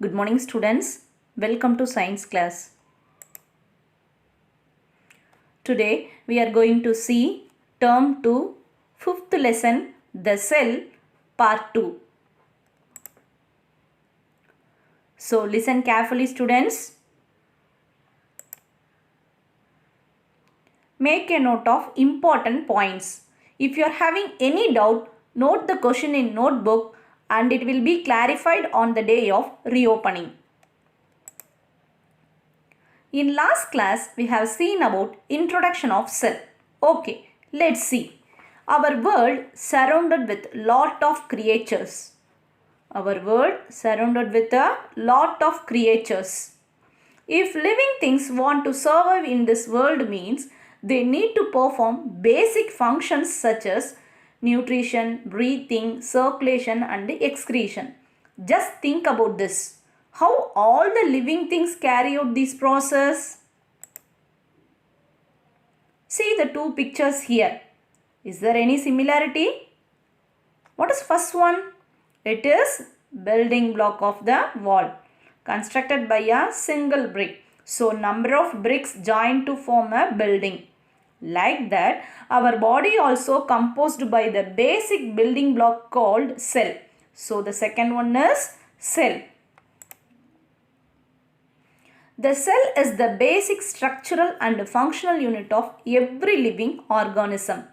Good morning students. Welcome to science class. Today we are going to see term 2 fifth lesson the cell part 2. So listen carefully students. Make a note of important points. If you are having any doubt, note the question in notebook and it will be clarified on the day of reopening. In last class, we have seen about introduction of cell. Okay, let's see. Our world surrounded with lot of creatures. Our world surrounded with a lot of creatures. If living things want to survive in this world means they need to perform basic functions such as nutrition, breathing, circulation and excretion. Just think about this. How all the living things carry out this process? See the two pictures here. Is there any similarity? What is first one? It is building block of the wall constructed by a single brick. So number of bricks joined to form a building. Like that, our body also composed by the basic building block called cell. So the second one is cell. The cell is the basic structural and functional unit of every living organism.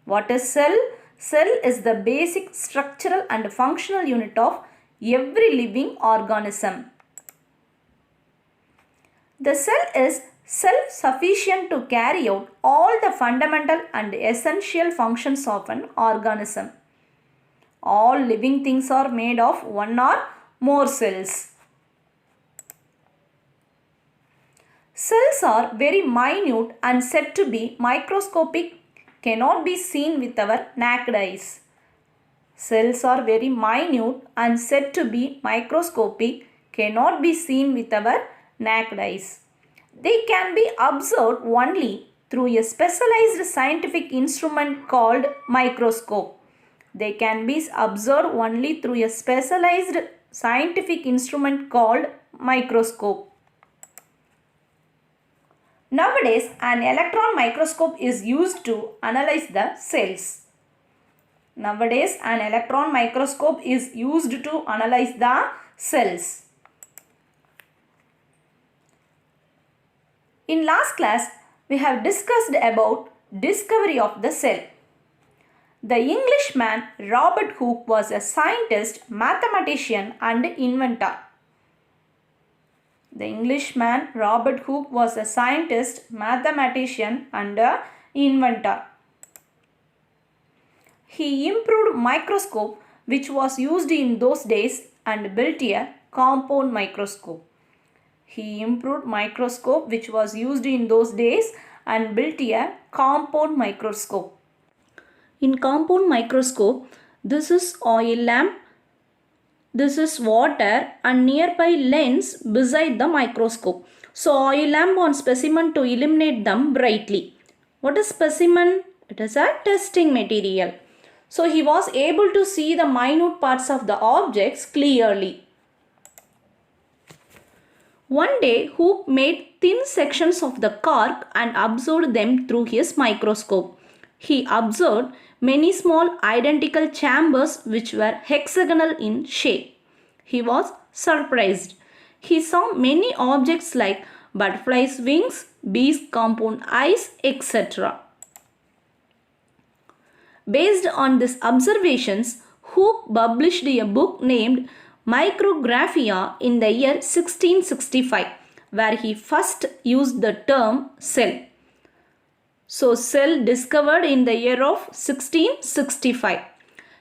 What is cell? Cell is the basic structural and functional unit of every living organism. The cell is self-sufficient to carry out all the fundamental and essential functions of an organism. All living things are made of one or more cells. Cells are very minute and said to be microscopic, cannot be seen with our naked eyes. Cells are very minute and said to be microscopic, cannot be seen with our naked eyes. They can be observed only through a specialized scientific instrument called microscope. They can be observed only through a specialized scientific instrument called microscope. Nowadays, an electron microscope is used to analyze the cells. Nowadays, an electron microscope is used to analyze the cells. In last class, we have discussed about discovery of the cell. The Englishman Robert Hooke was a scientist, mathematician and inventor. The Englishman Robert Hooke was a scientist, mathematician and inventor. He improved microscope which was used in those days and built a compound microscope. He improved microscope which was used in those days and built a compound microscope. In compound microscope, this is oil lamp, this is water and nearby lens beside the microscope. So oil lamp on specimen to illuminate them brightly. What is specimen? It is a testing material. So he was able to see the minute parts of the objects clearly. One day Hooke made thin sections of the cork and observed them through his microscope. He observed many small identical chambers which were hexagonal in shape. He was surprised. He saw many objects like butterflies' wings, bees' compound eyes, etc. Based on these observations, Hooke published a book named Micrographia in the year 1665, where he first used the term cell. So, cell discovered in the year of 1665.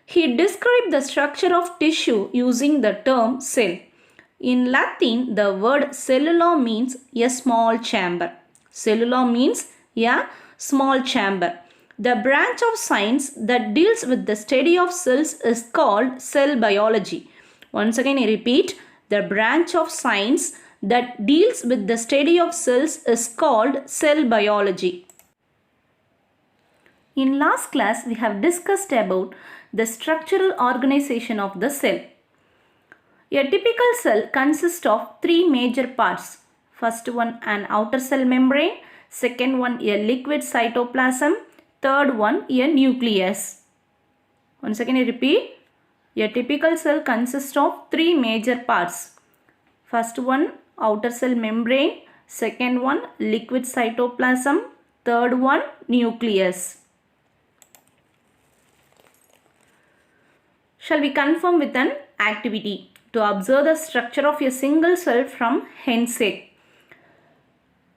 He described the structure of tissue using the term cell. In Latin, the word cellula means a small chamber. Cellula means a small chamber. The branch of science that deals with the study of cells is called cell biology. Once again I repeat, the branch of science that deals with the study of cells is called cell biology. In last class, we have discussed about the structural organization of the cell. A typical cell consists of three major parts. First one, an outer cell membrane. Second one, a liquid cytoplasm. Third one, a nucleus. Once again I repeat. A typical cell consists of three major parts. First one, outer cell membrane. Second one, liquid cytoplasm. Third one, nucleus. Shall we confirm with an activity? To observe the structure of a single cell from hen's egg.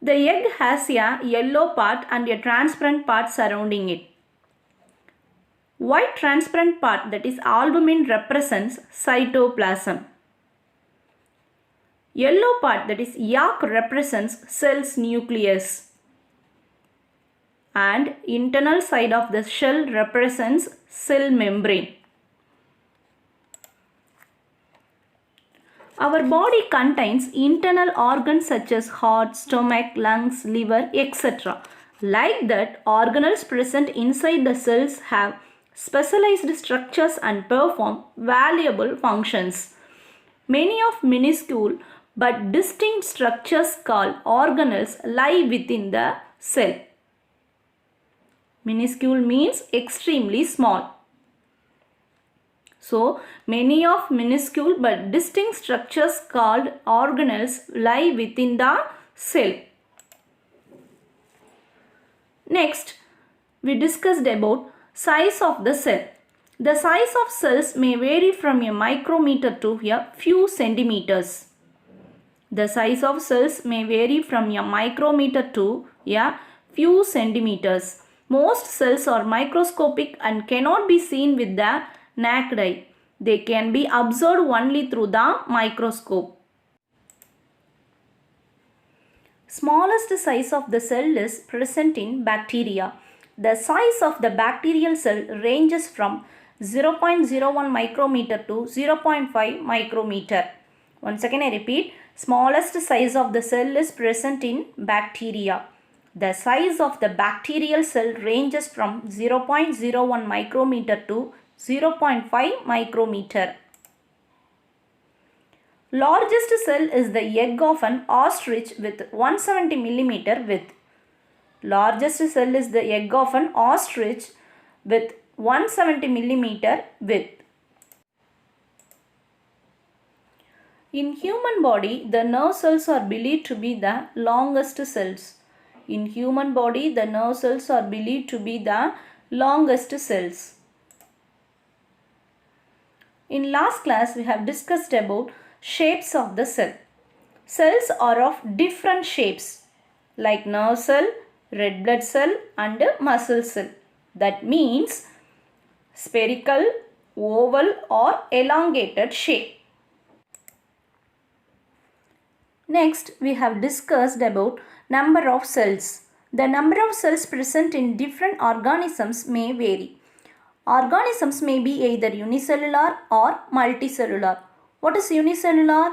The egg has a yellow part and a transparent part surrounding it. White transparent part, that is albumin, represents cytoplasm. Yellow part, that is yolk, represents cell's nucleus. And internal side of the shell represents cell membrane. Our body contains internal organs such as heart, stomach, lungs, liver, etc. Like that, organelles present inside the cells have specialized structures and perform valuable functions. Many of minuscule but distinct structures called organelles lie within the cell. Minuscule means extremely small. So, many of minuscule but distinct structures called organelles lie within the cell. Next, we discussed about size of the cell. The size of cells may vary from a micrometer to a few centimeters. The size of cells may vary from a micrometer to a few centimeters. Most cells are microscopic and cannot be seen with the naked eye. They can be observed only through the microscope. Smallest size of the cell is present in bacteria. The size of the bacterial cell ranges from 0.01 micrometer to 0.5 micrometer. Once again I repeat, smallest size of the cell is present in bacteria. The size of the bacterial cell ranges from 0.01 micrometer to 0.5 micrometer. Largest cell is the egg of an ostrich with 170 mm width. Largest cell is the egg of an ostrich with 170 mm width. In human body, the nerve cells are believed to be the longest cells. In human body, the nerve cells are believed to be the longest cells. In last class, we have discussed about shapes of the cell. Cells are of different shapes like nerve cell, red blood cell and muscle cell. That means spherical, oval or elongated shape. Next, we have discussed about number of cells. The number of cells present in different organisms may vary. Organisms may be either unicellular or multicellular. What is unicellular?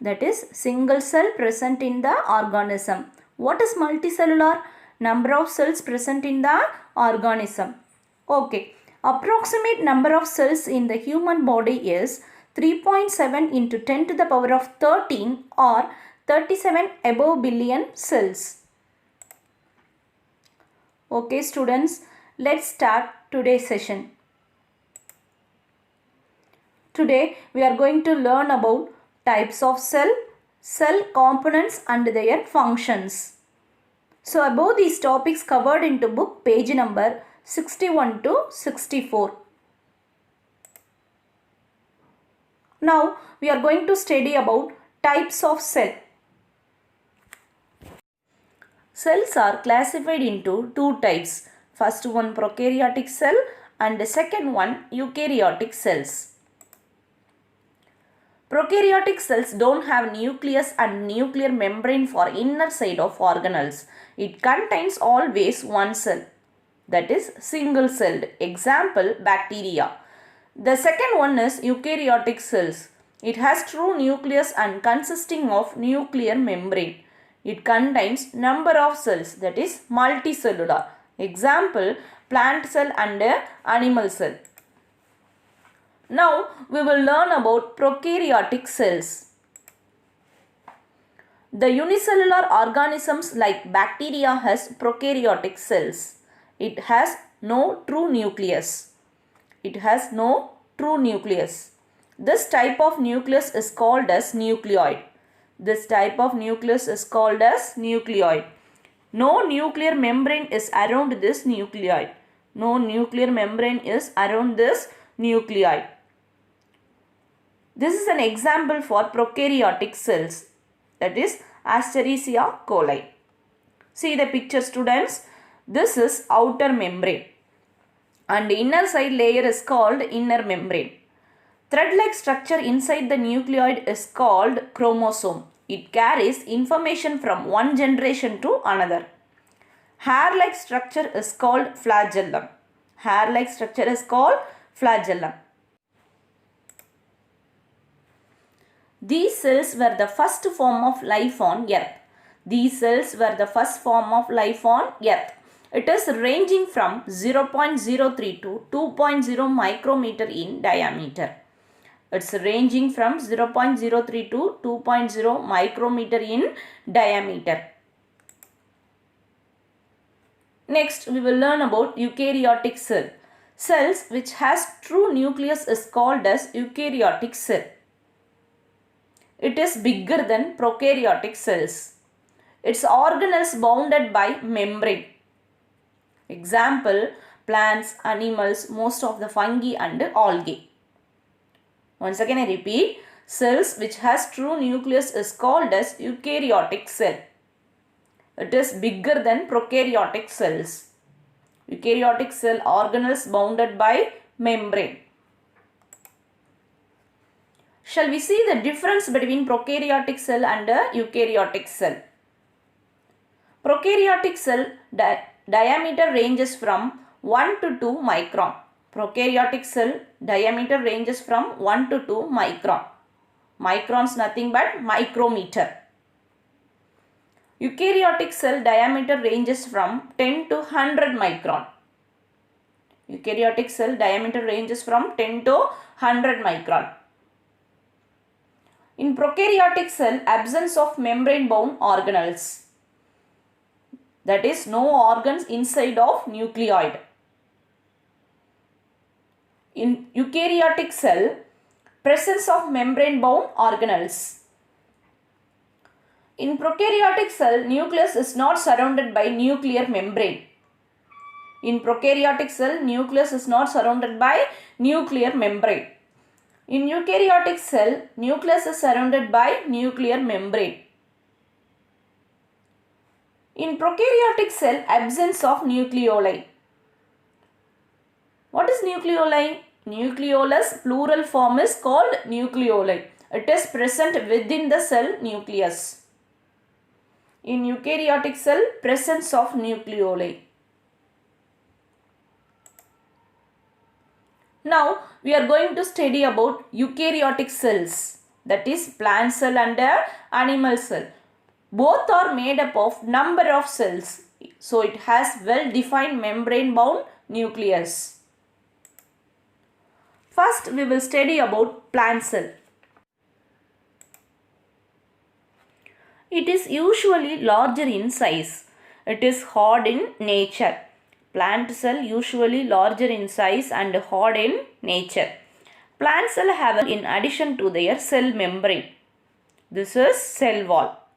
That is single cell present in the organism. What is multicellular? Number of cells present in the organism. Okay. Approximate number of cells in the human body is 3.7 into 10 to the power of 13 or 37 above billion cells. Okay students, let's start today's session. Today we are going to learn about types of cell, cell components and their functions. So above these topics covered into book page number 61 to 64. Now we are going to study about types of cell. Cells are classified into two types. First one prokaryotic cell and the second one eukaryotic cells. Prokaryotic cells don't have nucleus and nuclear membrane for inner side of organelles. It contains always one cell, that is single celled. Example, bacteria. The second one is eukaryotic cells. It has true nucleus and consisting of nuclear membrane. It contains number of cells, that is multicellular. Example, plant cell and animal cell. Now we will learn about prokaryotic cells. The unicellular organisms like bacteria has prokaryotic cells. It has no true nucleus. It has no true nucleus. This type of nucleus is called as nucleoid. This type of nucleus is called as nucleoid. No nuclear membrane is around this nucleoid. No nuclear membrane is around this nucleoid. This is an example for prokaryotic cells, that is Escherichia coli. See the picture, students. This is outer membrane and inner side layer is called inner membrane. Thread-like structure inside the nucleoid is called chromosome. It carries information from one generation to another. Hair-like structure is called flagellum. Hair-like structure is called flagellum. These cells were the first form of life on earth. These cells were the first form of life on earth. It is ranging from 0.03 to 2.0 micrometer in diameter. It's ranging from 0.03 to 2.0 micrometer in diameter. Next, we will learn about eukaryotic cell. Cells which has true nucleus is called as eukaryotic cell. It is bigger than prokaryotic cells. Its organelles bounded by membrane. Example, plants, animals, most of the fungi and algae. Once again I repeat, cells which has true nucleus is called as eukaryotic cell. It is bigger than prokaryotic cells. Eukaryotic cell organelles bounded by membrane. Shall we see the difference between prokaryotic cell and a eukaryotic cell? Prokaryotic cell diameter ranges from 1 to 2 micron. Prokaryotic cell diameter ranges from 1 to 2 micron. Microns nothing but micrometer. Eukaryotic cell diameter ranges from 10 to 100 micron. Eukaryotic cell diameter ranges from 10 to 100 micron. In prokaryotic cell, absence of membrane bound organelles. That is, no organs inside of nucleoid. In eukaryotic cell, presence of membrane bound organelles. In prokaryotic cell, nucleus is not surrounded by nuclear membrane. In prokaryotic cell, nucleus is not surrounded by nuclear membrane. In eukaryotic cell, nucleus is surrounded by nuclear membrane. In prokaryotic cell, absence of nucleoli. What is nucleoli? Nucleolus plural form is called nucleoli. It is present within the cell nucleus. In eukaryotic cell, presence of nucleoli. Now we are going to study about eukaryotic cells, that is plant cell and animal cell. Both are made up of number of cells, so it has well defined membrane bound nucleus. First we will study about plant cell. It is usually larger in size. It is hard in nature. Plant cell usually larger in size and hard in nature. Plant cell have in addition to their cell membrane. This is cell wall.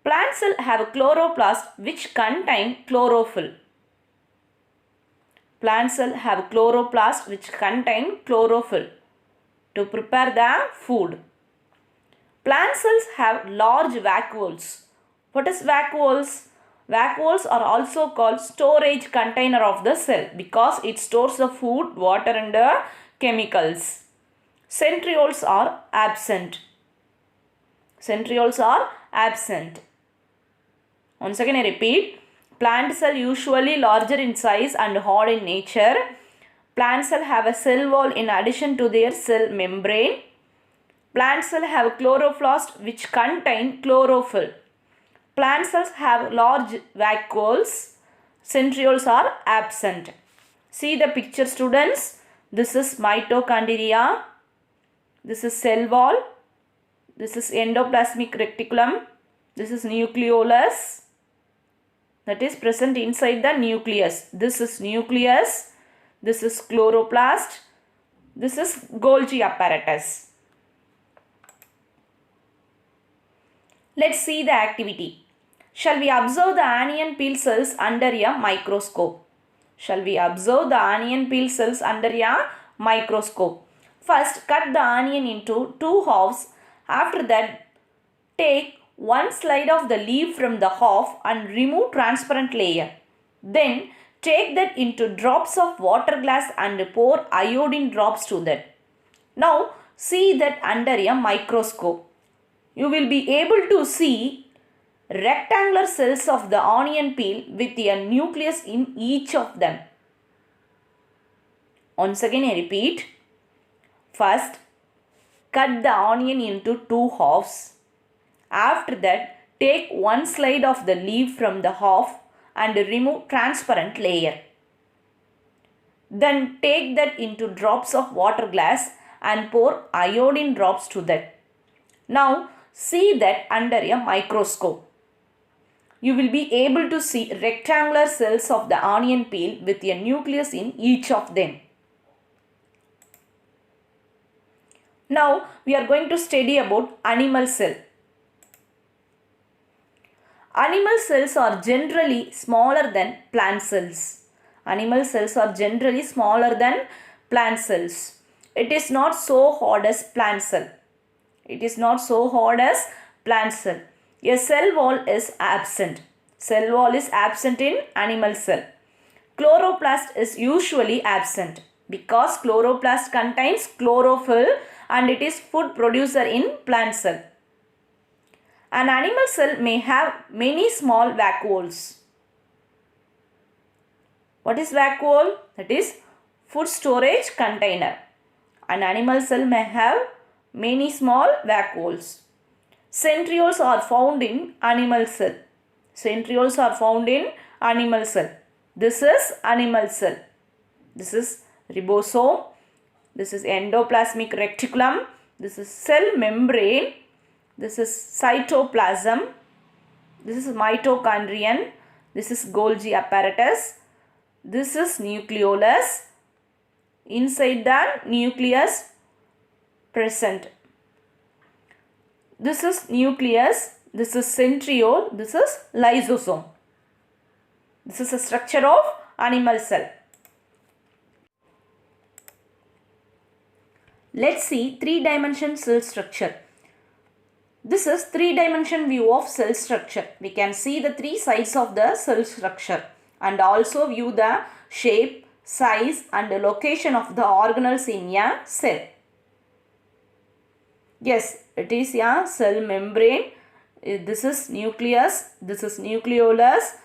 Plant cell have chloroplast which contain chlorophyll. Plant cell have chloroplast which contain chlorophyll to prepare the food. Plant cells have large vacuoles. What is vacuoles? Vacuoles are also called storage container of the cell because it stores the food, water and chemicals. Centrioles are absent. Centrioles are absent. Once again I repeat, plant cell usually larger in size and hard in nature. Plant cell have a cell wall in addition to their cell membrane. Plant cells have chloroplast which contain chlorophyll. Plant cells have large vacuoles. Centrioles are absent. See the picture, students. This is mitochondria. This is cell wall. This is endoplasmic reticulum. This is nucleolus. That is present inside the nucleus. This is nucleus. This is chloroplast. This is Golgi apparatus. Let's see the activity. Shall we observe the onion peel cells under a microscope? Shall we observe the onion peel cells under a microscope? First, cut the onion into two halves. After that, take one slide of the leaf from the half and remove transparent layer. Then, take that into drops of water glass and pour iodine drops to that. Now, see that under a microscope. You will be able to see rectangular cells of the onion peel with a nucleus in each of them. Once again I repeat. First, cut the onion into two halves. After that, take one slide of the leaf from the half and remove transparent layer. Then take that into drops of water glass and pour iodine drops to that. Now, see that under a microscope. You will be able to see rectangular cells of the onion peel with a nucleus in each of them. Now, we are going to study about animal cell. Animal cells are generally smaller than plant cells. Animal cells are generally smaller than plant cells. It is not so hard as plant cell. It is not so hard as plant cell. A cell wall is absent. Cell wall is absent in animal cell. Chloroplast is usually absent because chloroplast contains chlorophyll and it is food producer in plant cell. An animal cell may have many small vacuoles. What is vacuole? That is food storage container. An animal cell may have many small vacuoles. Centrioles are found in animal cell. Centrioles are found in animal cell. This is animal cell. This is ribosome. This is endoplasmic reticulum. This is cell membrane. This is cytoplasm. This is mitochondrion. This is Golgi apparatus. This is nucleolus. Inside the nucleus present. This is nucleus. This is centriole. This is lysosome. This is the structure of animal cell. Let's see three-dimensional cell structure. This is three-dimension view of cell structure. We can see the three sides of the cell structure and also view the shape, size and the location of the organelles in a cell. Yes, it is a cell membrane. This is nucleus. This is nucleolus.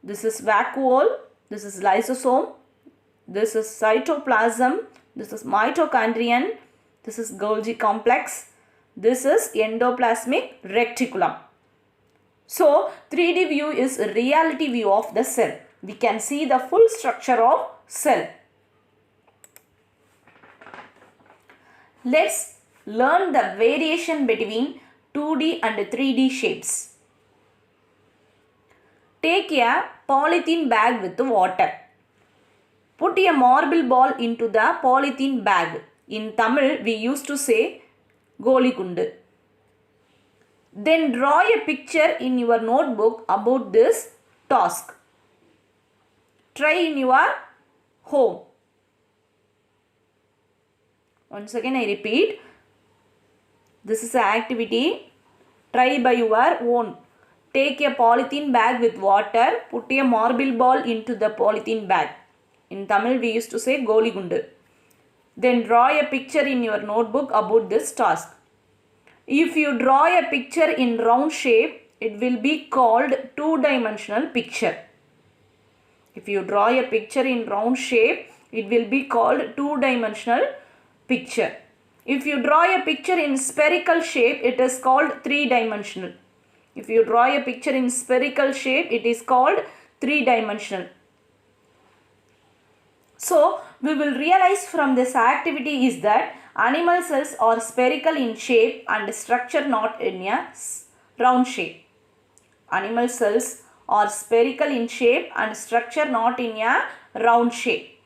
This is vacuole. This is lysosome. This is cytoplasm. This is mitochondrion. This is Golgi complex. This is endoplasmic reticulum. So, 3D view is a reality view of the cell. We can see the full structure of cell. Let's learn the variation between 2D and 3D shapes. Take a polythene bag with water. Put a marble ball into the polythene bag. In Tamil, we used to say Goligundu. Then draw a picture in your notebook about this task. Try in your home. Once again I repeat. This is an activity. Try by your own. Take a polythene bag with water. Put a marble ball into the polythene bag. In Tamil we used to say Goligundu. Then draw a picture in your notebook about this task. If you draw a picture in round shape, it will be called two-dimensional picture. If you draw a picture in round shape, it will be called two-dimensional picture. If you draw a picture in spherical shape, it is called three-dimensional. If you draw a picture in spherical shape, it is called three-dimensional. So, we will realize from this activity is that animal cells are spherical in shape and structure, not in a round shape. Animal cells are spherical in shape and structure, not in a round shape.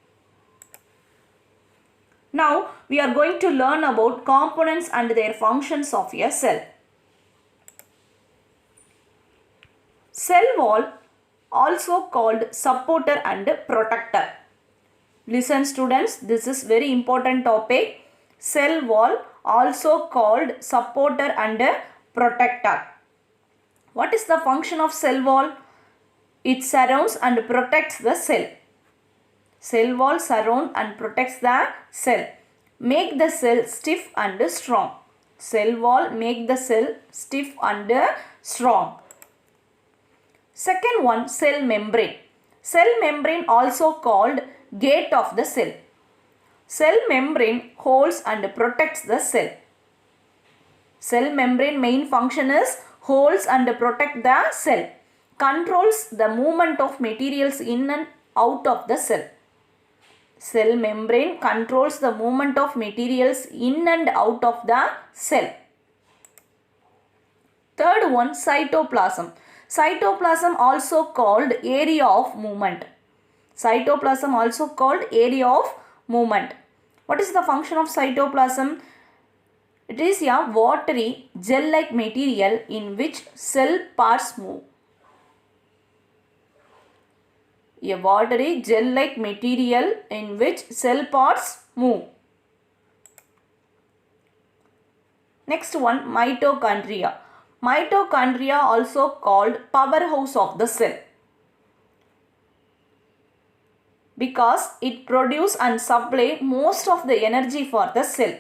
Now we are going to learn about components and their functions of a cell. Cell wall, also called supporter and protector. Listen students, this is very important topic. Cell wall, also called supporter and protector. What is the function of cell wall? It surrounds and protects the cell. Cell wall surrounds and protects the cell. Make the cell stiff and strong. Cell wall make the cell stiff and strong. Second one, cell membrane. Cell membrane, also called gate of the cell. Cell membrane holds and protects the cell. Cell membrane main function is holds and protect the cell. Controls the movement of materials in and out of the cell. Cell membrane controls the movement of materials in and out of the cell. Third one, cytoplasm. Cytoplasm, also called area of movement. Cytoplasm, also called area of movement. What is the function of cytoplasm? It is a watery gel-like material in which cell parts move. A watery gel-like material in which cell parts move. Next one, mitochondria. Mitochondria, also called powerhouse of the cell, because it produces and supplies most of the energy for the cell.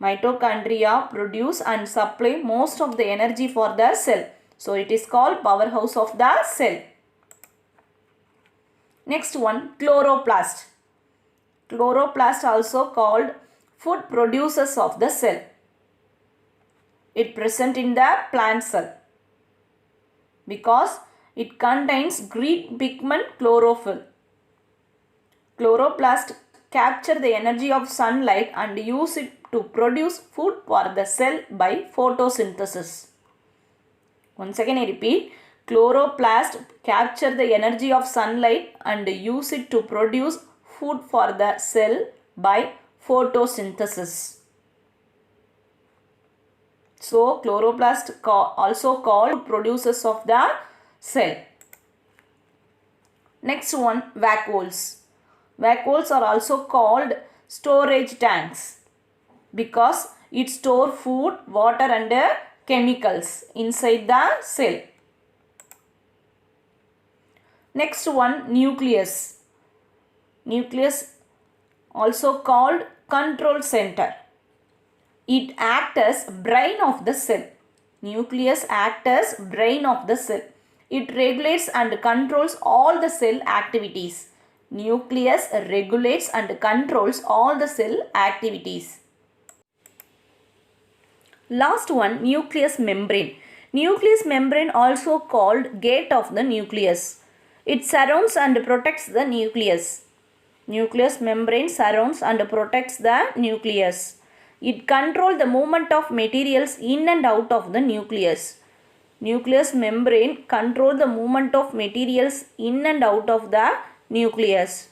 Mitochondria produce and supply most of the energy for the cell. So it is called powerhouse of the cell. Next one, chloroplast. Chloroplast, also called food producers of the cell. It present in the plant cell because it contains green pigment chlorophyll. Chloroplast capture the energy of sunlight and use it to produce food for the cell by photosynthesis. Once again I repeat, chloroplast capture the energy of sunlight and use it to produce food for the cell by photosynthesis. So chloroplast also called producers of the cell. Next one, vacuoles. Vacuoles are also called storage tanks because it store food, water and chemicals inside the cell. Next one, nucleus. Nucleus, also called control center. It acts as brain of the cell. Nucleus acts as brain of the cell. It regulates and controls all the cell activities. Nucleus regulates and controls all the cell activities. Last one, nucleus membrane. Nucleus membrane, also called gate of the nucleus. It surrounds and protects the nucleus. Nucleus membrane surrounds and protects the nucleus. It controls the movement of materials in and out of the nucleus. Nucleus membrane controls the movement of materials in and out of the nucleus.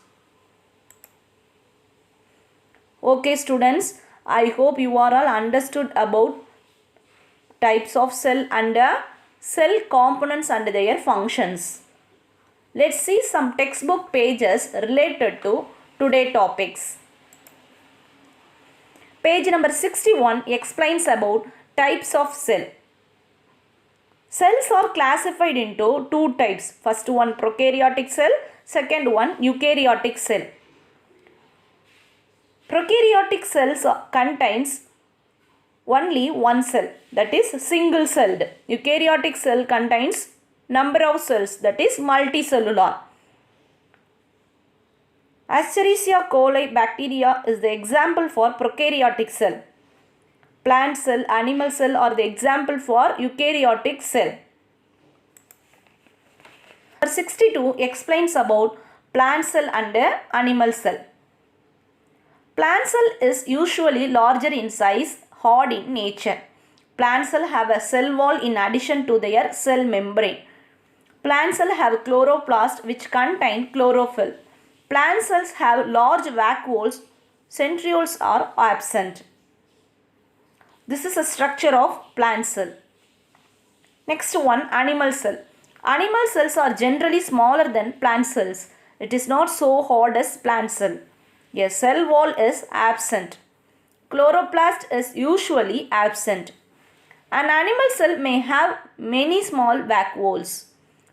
Okay students, I hope you are all understood about types of cell and cell components and their functions. Let's see some textbook pages related to today's topics. Page number 61 explains about types of cell. Cells are classified into two types. First one, prokaryotic cell. Second one, eukaryotic cell. Prokaryotic cells contains only one cell, that is single celled. Eukaryotic cell contains number of cells, that is multicellular. Escherichia coli bacteria is the example for prokaryotic cell. Plant cell, animal cell are the example for eukaryotic cell. Number 62 explains about plant cell and animal cell. Plant cell is usually larger in size, hard in nature. Plant cell have a cell wall in addition to their cell membrane. Plant cells have chloroplast which contain chlorophyll. Plant cells have large vacuoles. Centrioles are absent. This is a structure of plant cell. Next one, animal cell. Animal cells are generally smaller than plant cells. It is not so hard as plant cell. A cell wall is absent. Chloroplast is usually absent. An animal cell may have many small vacuoles.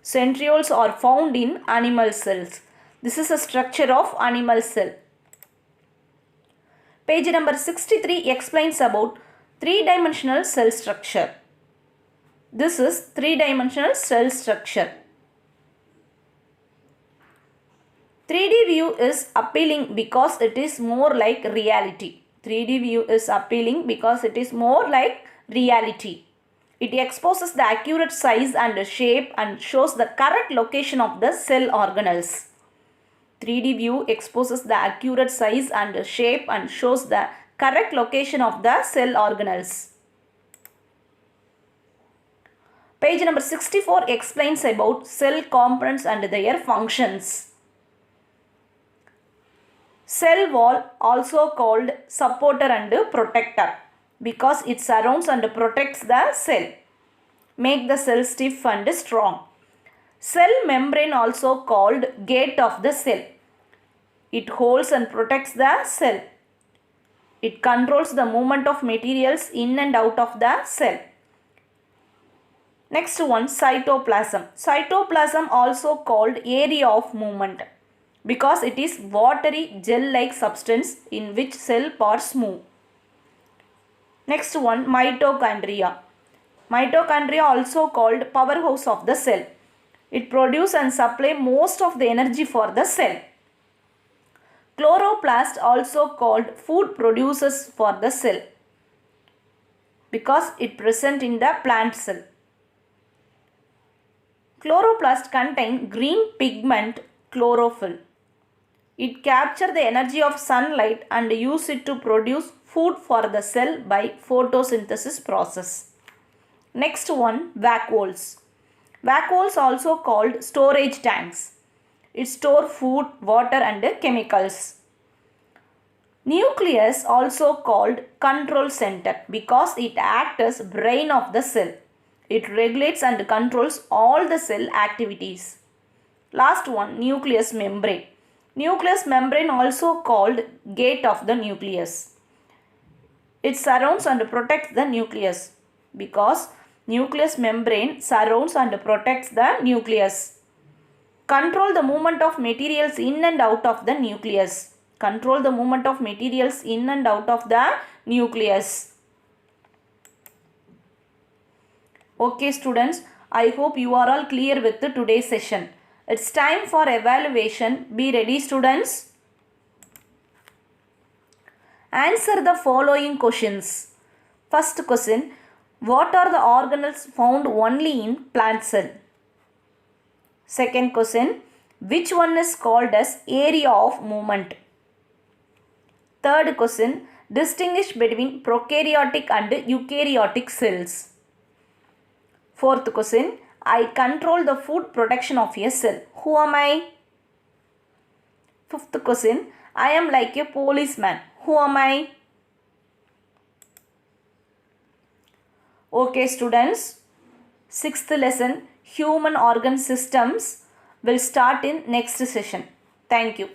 Centrioles are found in animal cells. This is a structure of animal cell. Page number 63 explains about three-dimensional cell structure. This is three-dimensional cell structure. 3D view is appealing because it is more like reality. 3D view is appealing because it is more like reality. It exposes the accurate size and shape and shows the correct location of the cell organelles. 3D view exposes the accurate size and shape and shows the correct location of the cell organelles. Page number 64 explains about cell components and their functions. Cell wall, also called supporter and protector, because it surrounds and protects the cell. Make the cell stiff and strong. Cell membrane, also called gate of the cell. It holds and protects the cell. It controls the movement of materials in and out of the cell. Next one, cytoplasm. Cytoplasm, also called area of movement, because it is watery gel-like substance in which cell parts move. Next one, mitochondria. Mitochondria, also called powerhouse of the cell. It produces and supplies most of the energy for the cell. Chloroplast, also called food producers for the cell, because it present in the plant cell. Chloroplast contain green pigment chlorophyll. It captures the energy of sunlight and use it to produce food for the cell by photosynthesis process. Next one, vacuoles. Vacuoles, also called storage tanks. It stores food, water and chemicals. Nucleus, also called control center, because it acts as brain of the cell. It regulates and controls all the cell activities. Last one, nucleus membrane. Nucleus membrane, also called gate of the nucleus. It surrounds and protects the nucleus, because nucleus membrane surrounds and protects the nucleus. Control the movement of materials in and out of the nucleus. Control the movement of materials in and out of the nucleus. Okay students, I hope you are all clear with today's session. It's time for evaluation. Be ready students. Answer the following questions. First question, what are the organelles found only in plant cell? Second question, which one is called as area of movement? Third question, distinguish between prokaryotic and eukaryotic cells. Fourth question, I control the food production of a cell. Who am I? Fifth question, I am like a policeman. Who am I? Okay students, sixth lesson, human organ systems, will start in next session. Thank you.